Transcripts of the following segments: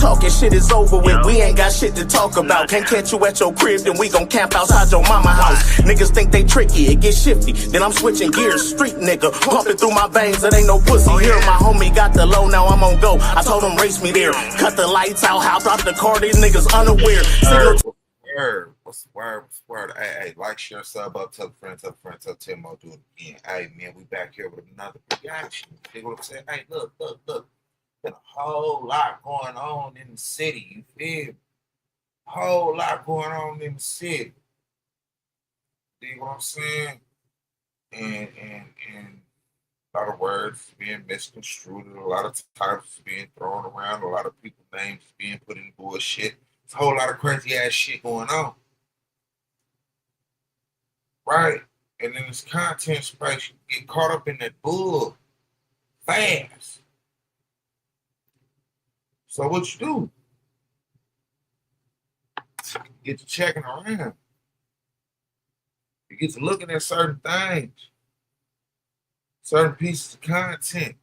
talking, shit is over with. We ain't got shit to talk about. Can't catch you at your crib, then we gon' camp outside your mama house. Niggas think they tricky, it get shifty. Then I'm switching gears, street nigga. Pumping through my veins, it ain't no pussy here. My homie got the low, now I'm on go. I told him race me there. Cut the lights out, hop out the car, these niggas unaware. What's the word? Hey, like, share, sub up, tell a friend, tell Tim, I'll do it again. Hey, man, we back here with another reaction. You know what I'm saying? Hey, look. Been a whole lot going on in the city, you feel me? Whole lot going on in the city. You know what I'm saying? And a lot of words being misconstrued, a lot of titles being thrown around, a lot of people's names being put in bullshit. It's a whole lot of crazy ass shit going on. Right? And in this content space, you get caught up in that bull fast. So what you do? You get to checking around. You get to looking at certain things, certain pieces of content.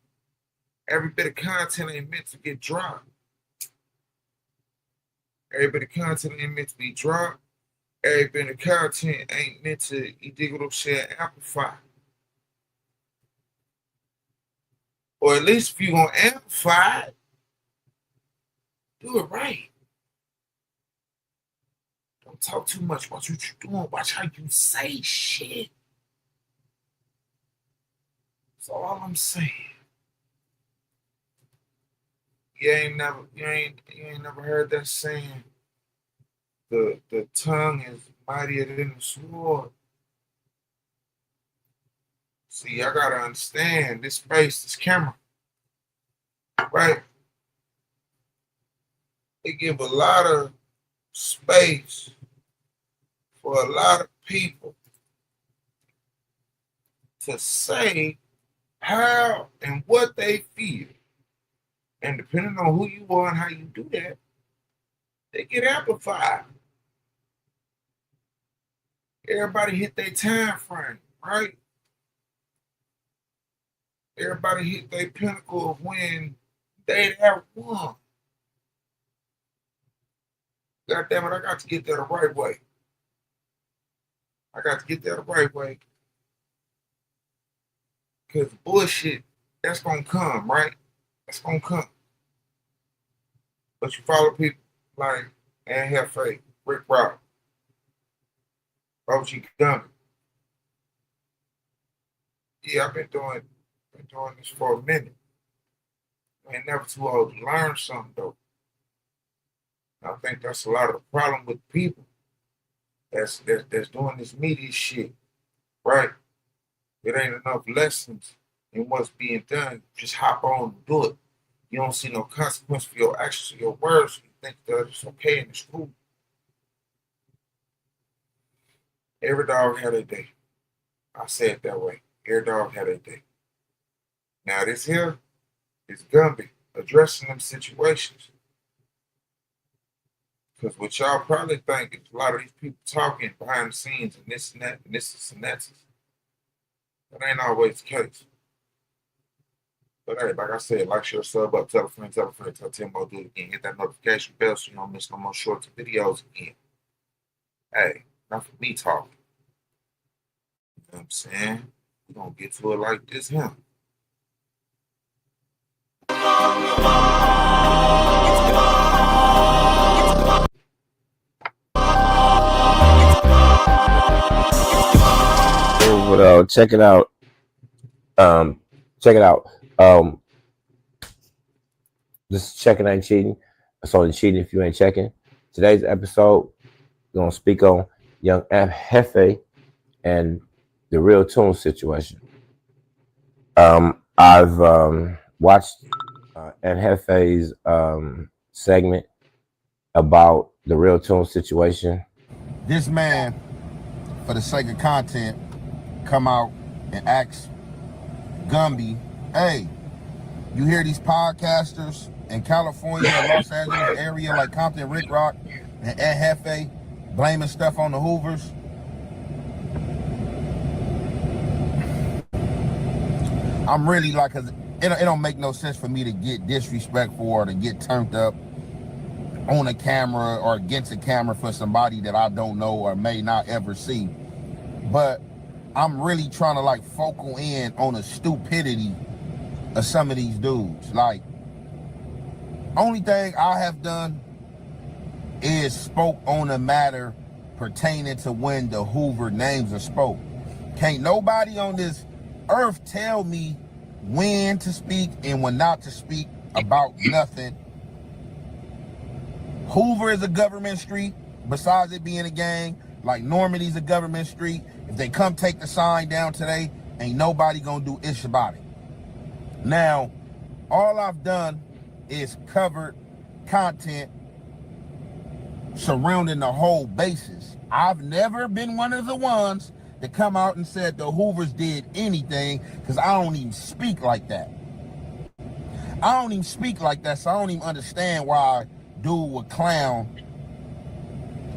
Every bit of content ain't meant to get dropped. Every bit of content ain't meant to be dropped. Every bit of content ain't meant to, you dig what I'm saying, amplify. Or at least if you're going to amplify it, do it right. Don't talk too much. Watch what you're doing. Watch how you say shit. That's all I'm saying. You ain't never heard that saying. The tongue is mightier than the sword. See, I gotta understand this space, this camera, right? They give a lot of space for a lot of people to say how and what they feel. And depending on who you are and how you do that, they get amplified. Everybody hit their time frame, right? Everybody hit their pinnacle of when they have won. God damn it, I got to get there the right way. Because bullshit, that's going to come, right? That's going to come. But you follow people like JEFE, RIC, ROCC, Gumby. Yeah, I've been doing this for a minute. I ain't never too old to learn something, though. I think that's a lot of the problem with people that's doing this media shit, right? It ain't enough lessons in what's being done. Just hop on and do it. You don't see no consequence for your actions or your words. You think that it's okay and it's cool. Every dog had a day. I say it that way. Every dog had a day. Now this here is Gumby addressing them situations. Because what y'all probably think is a lot of these people talking behind the scenes and this and that and this and that. That ain't always the case. But hey, like I said, like, share, sub up, tell a friend, tell Tim I'll do it again. Hit that notification bell so you don't miss no more shorts and videos again. Hey, not for me talking. You know what I'm saying? We're going to get to it like this here. But check it out. This is checking ain't cheating. It's only cheating if you ain't checking. Today's episode, we're gonna speak on young JEFE and the real TOON situation. I've watched JEFE's segment about the real TOON situation. This man, for the sake of content, come out and ask Gumby, hey, you hear these podcasters in California and Los Angeles area like Compton, RIC, and JEFE blaming stuff on the Hoovers? I'm really like, cause it don't make no sense for me to get disrespectful or to get turned up on a camera or against a camera for somebody that I don't know or may not ever see. But I'm really trying to like focal in on the stupidity of some of these dudes. Like, only thing I have done is spoke on a matter pertaining to when the Hoover names are spoke. Can't nobody on this earth tell me when to speak and when not to speak about nothing. Hoover is a government street, besides it being a gang. Like Normandy's a government street. If they come take the sign down today, ain't nobody gonna do ish about it. Now, all I've done is covered content surrounding the whole basis. I've never been one of the ones that come out and said the Hoovers did anything, because I don't even speak like that. I don't even speak like that, so I don't even understand why dude would clown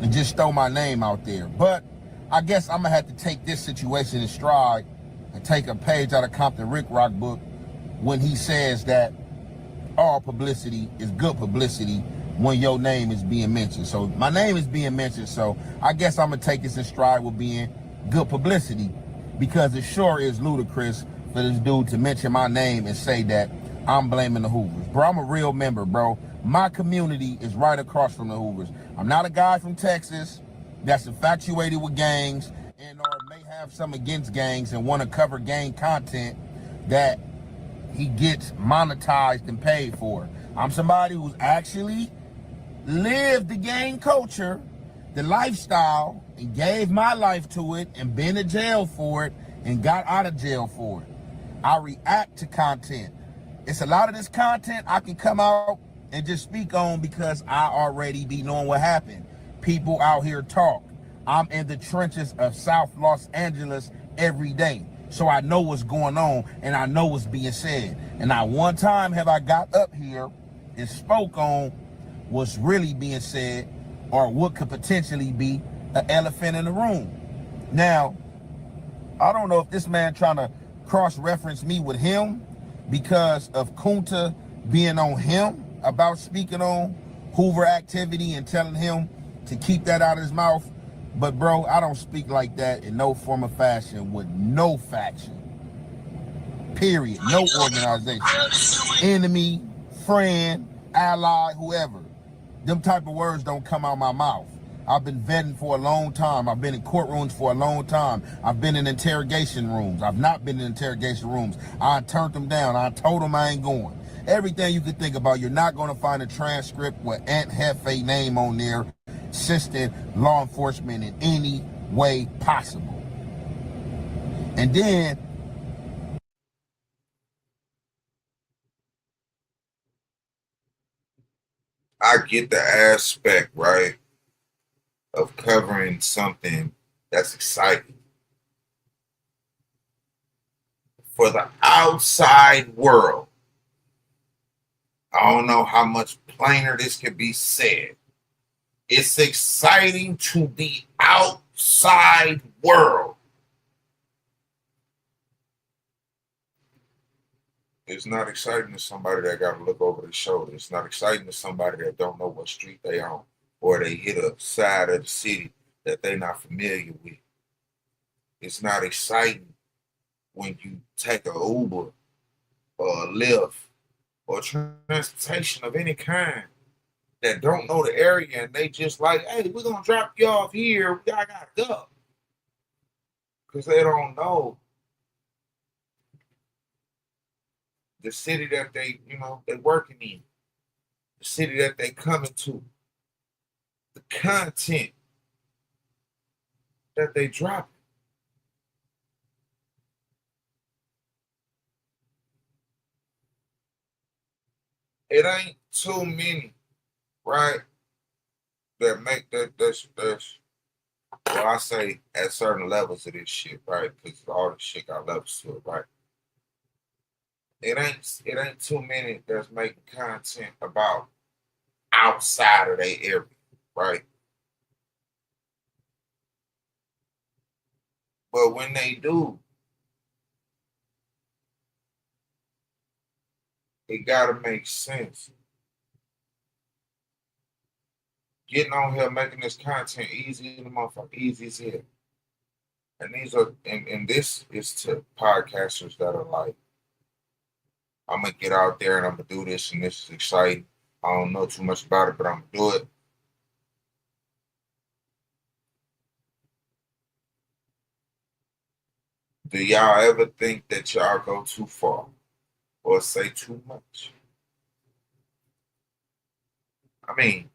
and just throw my name out there. But I guess I'm gonna have to take this situation in stride and take a page out of Compton Rick Rock book when he says that all publicity is good publicity when your name is being mentioned. So my name is being mentioned, so I guess I'm gonna take this in stride with being good publicity, because it sure is ludicrous for this dude to mention my name and say that I'm blaming the Hoovers. Bro, I'm a real member, bro. My community is right across from the Hoovers. I'm not a guy from Texas that's infatuated with gangs and or may have some against gangs and want to cover gang content that he gets monetized and paid for. I'm somebody who's actually lived the gang culture, the lifestyle, and gave my life to it and been to jail for it and got out of jail for it. I react to content. It's a lot of this content I can come out and just speak on because I already be knowing what happened. People out here talk. I'm in the trenches of South Los Angeles every day. So I know what's going on and I know what's being said. And not one time have I got up here and spoke on what's really being said or what could potentially be an elephant in the room. Now, I don't know if this man trying to cross-reference me with him because of Kunta being on him about speaking on Hoover activity and telling him to keep that out of his mouth. But bro, I don't speak like that in no form of fashion with no faction. Period. No organization. Enemy, friend, ally, whoever. Them type of words don't come out my mouth. I've been vetting for a long time. I've been in courtrooms for a long time. I've been in interrogation rooms. I've not been in interrogation rooms. I turned them down. I told them I ain't going. Everything you could think about, you're not going to find a transcript with Aunt Jefe name on there assisting law enforcement in any way possible. And then I get the aspect, right, of covering something that's exciting. For the outside world, I don't know how much plainer this could be said. It's exciting to the outside world. It's not exciting to somebody that got to look over their shoulder. It's not exciting to somebody that don't know what street they on, or they hit a side of the city that they're not familiar with. It's not exciting when you take a Uber or a Lyft or transportation of any kind that don't know the area and they just like, hey, we're going to drop you off here. I got to go. Because they don't know the city that they, they working in, the city that they coming to, the content that they drop. It ain't too many, right, that make that's well, I say at certain levels of this shit, right, because all this shit got levels to it, right. It ain't too many that's making content about outside of their area, right? But when they do, it gotta make sense. getting on here, making this content easy, the motherfucker, easy as hell. And these are, and this is to podcasters that are like, I'm gonna get out there and I'm gonna do this, and this is exciting. I don't know too much about it, but I'm gonna do it. Do y'all ever think that y'all go too far or say too much? I mean,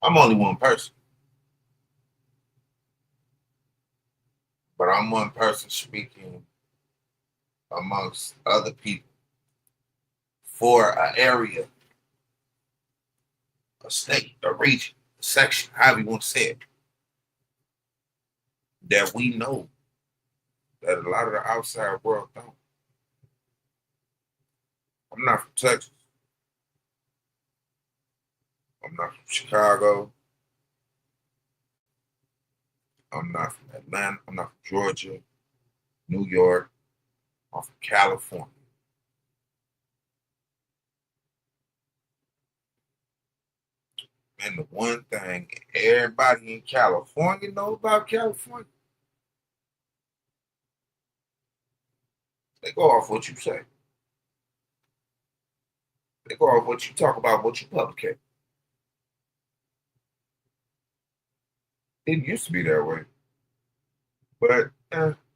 I'm only one person, but I'm one person speaking amongst other people for an area, a state, a region, a section, however you want to say it, that we know that a lot of the outside world don't. I'm not from Texas. I'm not from Chicago. I'm not from Atlanta. I'm not from Georgia, New York. I'm from California. And the one thing everybody in California know about California, they go off what you say. They go off what you talk about, what you publicate. It used to be that way. But,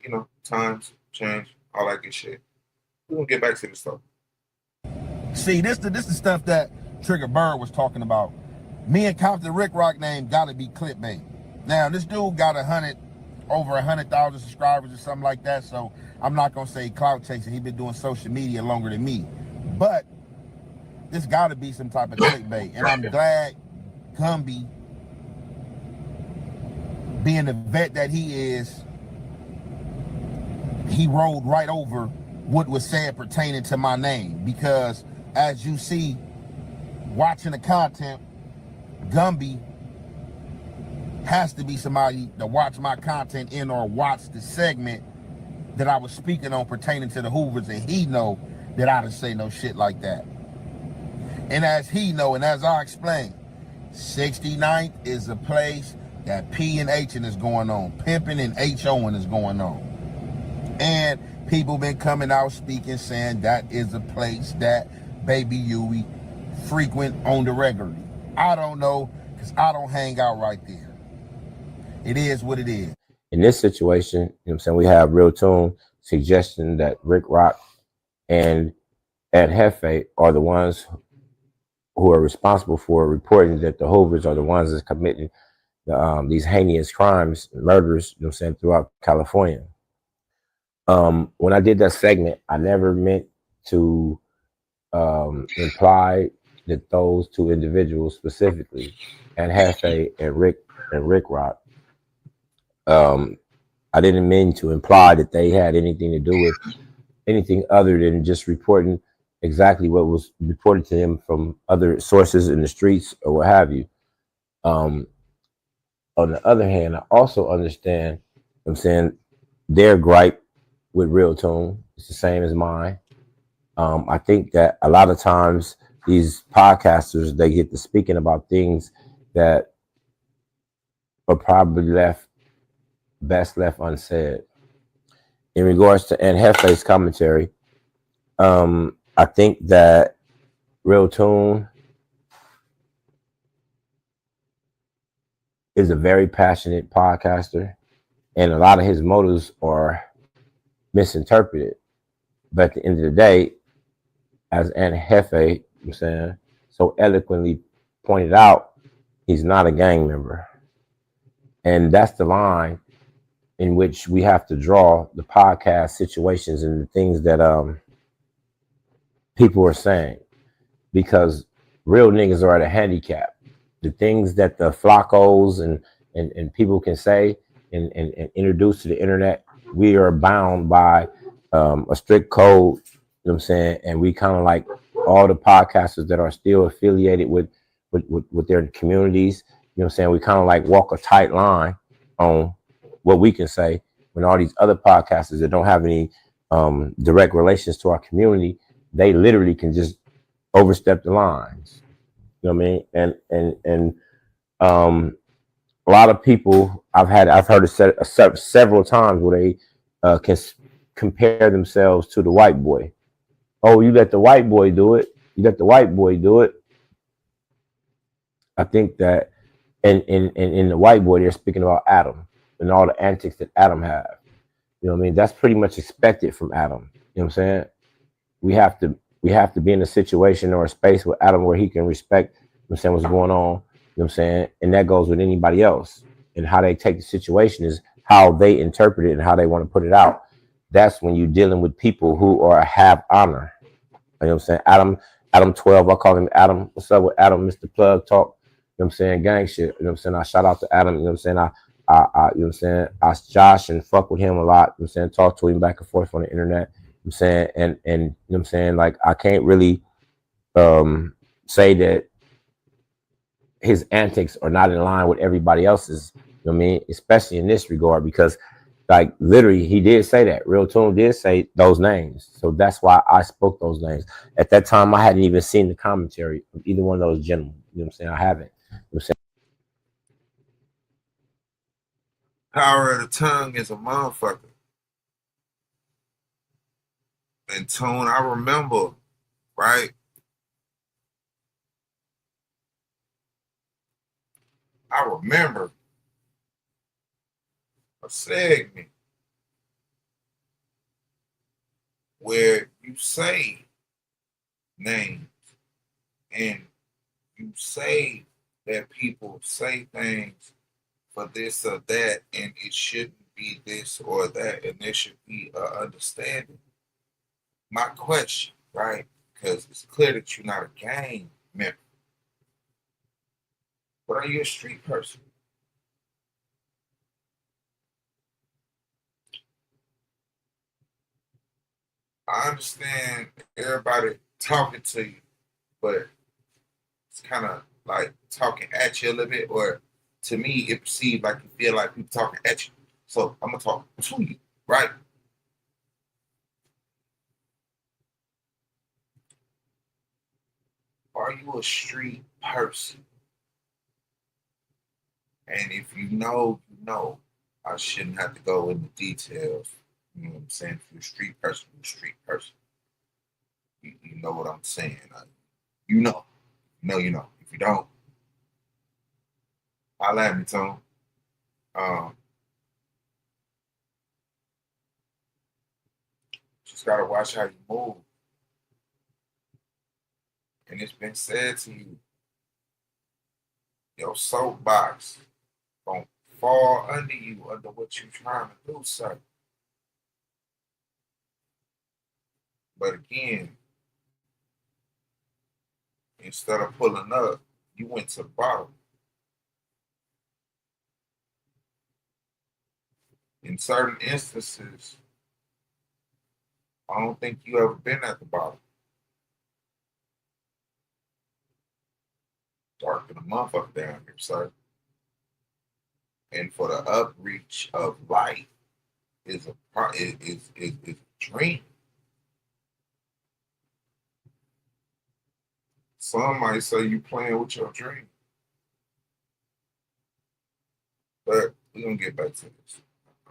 you know, times change, all that good shit. We're going to get back to this stuff. See, this the stuff that Trigger Bird was talking about. Me and Compton Rick Rock name gotta be clickbait. Now, this dude got over 100,000 subscribers or something like that, so I'm not gonna say clout chasing. He's been doing social media longer than me. But this gotta be some type of clickbait. And I'm glad Gumby, being the vet that he is, he rolled right over what was said pertaining to my name. Because as you see, watching the content, Gumby has to be somebody to watch my content in or watch the segment that I was speaking on pertaining to the Hoovers, and he know that I didn't say no shit like that. And as he know, and as I explained, 69th is a place that P and H-ing is going on, pimping and H-O-ing is going on. And people been coming out speaking, saying that is a place that Baby Huey frequent on the regular. I don't know, because I don't hang out right there. It is what it is. In this situation, you know what I'm saying, we have Real TOON suggesting that Rick Rock and JEFE are the ones who are responsible for reporting that the Hoovers are the ones that's committing these heinous crimes, murders, you know what I'm saying, throughout California. When I did that segment, I never meant to imply that those two individuals specifically, and JEFE and Rick Rock, I didn't mean to imply that they had anything to do with anything other than just reporting exactly what was reported to them from other sources in the streets or what have you. On the other hand, I also understand, I'm saying, their gripe with Real TOON is the same as mine. I think that a lot of times these podcasters, they get to speaking about things that are probably best left unsaid. In regards to JEFE's commentary, I think that Real TOON is a very passionate podcaster, and a lot of his motives are misinterpreted. But at the end of the day, as JEFE, I'm saying, so eloquently pointed out, he's not a gang member. And that's the line in which we have to draw the podcast situations and the things that people are saying. Because real niggas are at a handicap. The things that the floccos and people can say and introduce to the internet, we are bound by a strict code, you know what I'm saying? And we kind of like all the podcasters that are still affiliated with their communities, you know what I'm saying? We kind of like walk a tight line on what we can say when all these other podcasters that don't have any direct relations to our community, they literally can just overstep the lines. You know what I mean? And a lot of people I've heard it said several times where they can compare themselves to the white boy. Oh, you let the white boy do it. You let the white boy do it. I think that in the white boy, they're speaking about Adam and all the antics that Adam have. You know what I mean? That's pretty much expected from Adam. You know what I'm saying? We have to be in a situation or a space with Adam where he can respect, you know what I'm saying, what's going on. You know what I'm saying? And that goes with anybody else. And how they take the situation is how they interpret it and how they want to put it out. That's when you're dealing with people who have honor. You know what I'm saying? Adam 12, I call him Adam. What's up with Adam, Mr. Plug Talk? You know what I'm saying? Gang shit. You know what I'm saying? I shout out to Adam. You know what I'm saying? You know what I'm saying? I Josh and fuck with him a lot. You know what I'm saying? Talk to him back and forth on the internet. You know what I'm saying? And you know what I'm saying? Like, I can't really say that his antics are not in line with everybody else's. You know what I mean? Especially in this regard, because like literally he did say that. Real Toon did say those names. So that's why I spoke those names. At that time, I hadn't even seen the commentary of either one of those gentlemen. You know what I'm saying? I haven't. You know what I'm saying? Power of the tongue is a motherfucker. And TOON, I remember, right? I remember a segment where you say names and you say that people say things for this or that, and it shouldn't be this or that, and there should be an understanding. My question, right? Because it's clear that you're not a gang member, but are you a street person? I understand everybody talking to you, but it's kind of like talking at you a little bit, or to me, it perceived like you feel like people talking at you. So I'm gonna talk to you, right? Are you a street person? And if you know, you know. I shouldn't have to go into details. You know what I'm saying? If you're a street person, you're a street person. You know what I'm saying. You know. You know. If you don't, I'll have me, Tom. Just gotta watch how you move. And it's been said to you, your soapbox gonna fall under you, under what you're trying to do, sir. But again, instead of pulling up, you went to the bottom. In certain instances, I don't think you ever been at the bottom. Dark than a motherfucker down here, sir. And for the upreach of light is a dream. Some might say you playing with your dream. But we're gonna get back to this.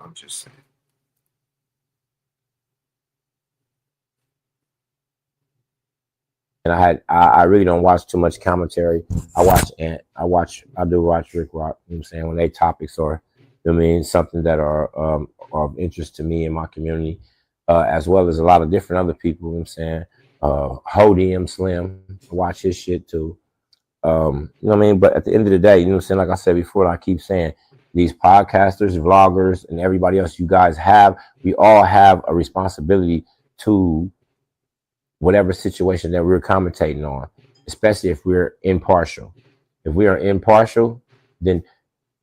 I'm just saying. And I really don't watch too much commentary. I do watch Rick Rock, you know what I'm saying, when they topics are, you know what I mean, something that are of interest to me in my community, as well as a lot of different other people, you know what I'm saying. Hodium Slim, watch his shit too. You know what I mean? But at the end of the day, you know what I'm saying, like I said before, I keep saying, these podcasters, vloggers, and everybody else you guys we all have a responsibility to whatever situation that we're commentating on, especially if we're impartial. If we are impartial, then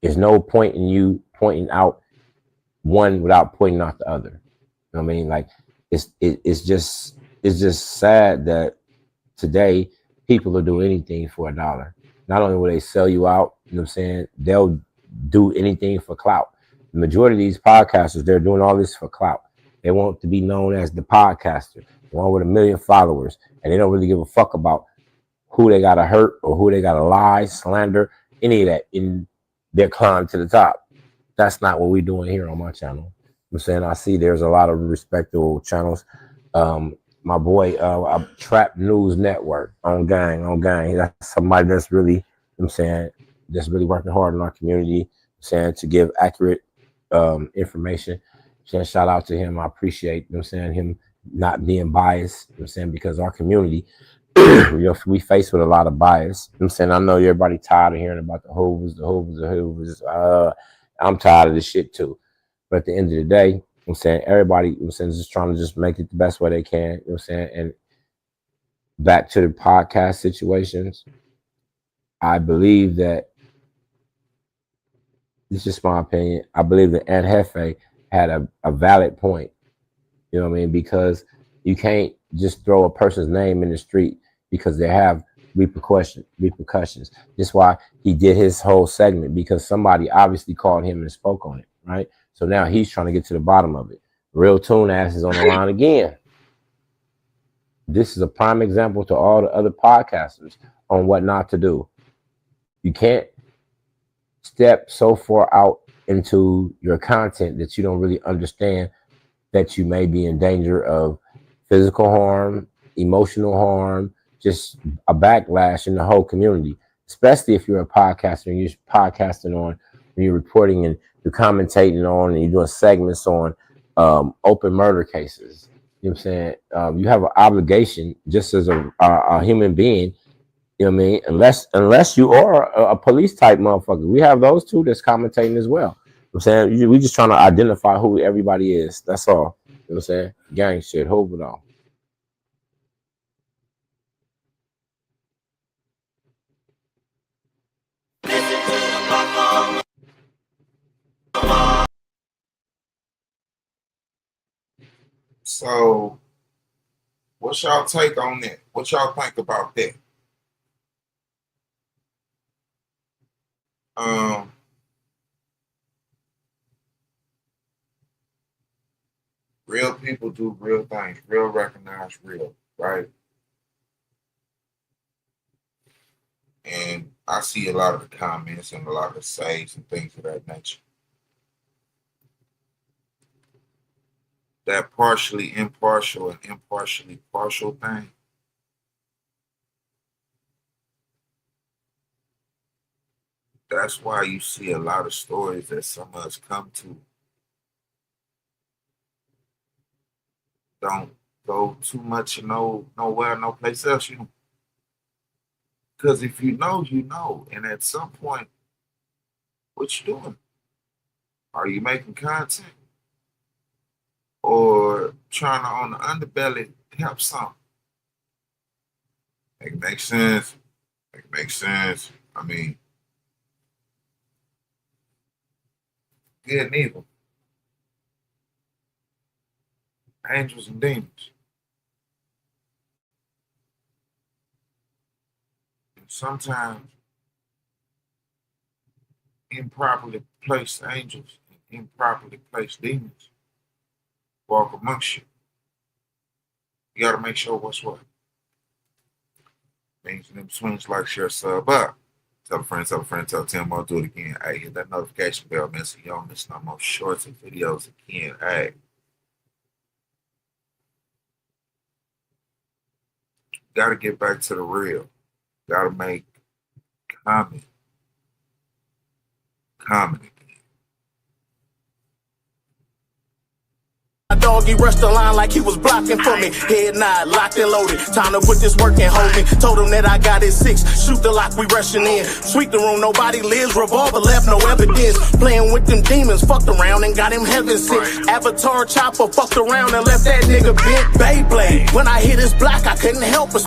there's no point in you pointing out one without pointing out the other. You know what I mean? Like, it's just sad that today people will do anything for $1. Not only will they sell you out, you know what I'm saying, they'll do anything for clout. The majority of these podcasters, they're doing all this for clout. They want to be known as the podcaster, the one with 1 million followers, and they don't really give a fuck about who they gotta hurt or who they gotta lie, slander, any of that, in their climb to the top. That's not what we're doing here on my channel. I'm saying I see there's a lot of respectable channels. My boy, Trap News Network on gang. That's somebody that's really, I'm saying, that's really working hard in our community. I'm saying, to give accurate information. So shout out to him. I appreciate, I'm saying, him not being biased. I'm saying, because our community, you know, we face with a lot of bias. I'm saying, I know everybody tired of hearing about the Hoovers. I'm tired of this shit too. But at the end of the day, I'm saying, everybody, I'm saying, just trying to just make it the best way they can. You know what I'm saying? And back to the podcast situations, I believe that, this is just my opinion, I believe that Aunt Jefe had a valid point. You know what I mean? Because you can't just throw a person's name in the street because they have repercussions. That's why he did his whole segment, because somebody obviously called him and spoke on it, right? So now he's trying to get to the bottom of it. Real Toon ass is on the line again. This is a prime example to all the other podcasters on what not to do. You can't step so far out into your content that you don't really understand that you may be in danger of physical harm, emotional harm, just a backlash in the whole community, especially if you're a podcaster and you're podcasting on, when you're reporting and you're commentating on, and you're doing segments on open murder cases. You know what I'm saying? You have an obligation just as a human being. You know what I mean? Unless you are a police type motherfucker. We have those two that's commentating as well. You know what I'm saying? We just trying to identify who everybody is. That's all. You know what I'm saying? Gang shit. Hold it on. So, what's y'all take on that? What y'all think about that? Real people do real things. Real recognize real, right? And I see a lot of the comments and a lot of the saves and things of that nature. That partially impartial and impartially partial thing, that's why you see a lot of stories that some of us come to don't go too much nowhere, no place else, you know. Because if you know, you know. And at some point, what you doing? Are you making content? Or trying to, on the underbelly, help something? Make it make sense. Make it make sense. I mean, good and evil. Angels and demons. And sometimes improperly placed angels and improperly placed demons walk amongst you. You got to make sure what's what. Things in them swings, like, share, sub up. Tell a friend, tell 10 more, do it again. Hey, hit that notification bell, man, so you don't miss no more shorts and videos again. Hey. Got to get back to the real. Got to make comment again. My dog, he rushed the line like he was blocking for me. Head nod, locked and loaded. Time to put this work and hold me. Told him that I got it 6. Shoot the lock, we rushing in. Sweep the room, nobody lives. Revolver left, no evidence. Playing with them demons, fucked around and got him heaven sent. Avatar chopper, fucked around and left that nigga bent. Beyblade. When I hit his block, I couldn't help but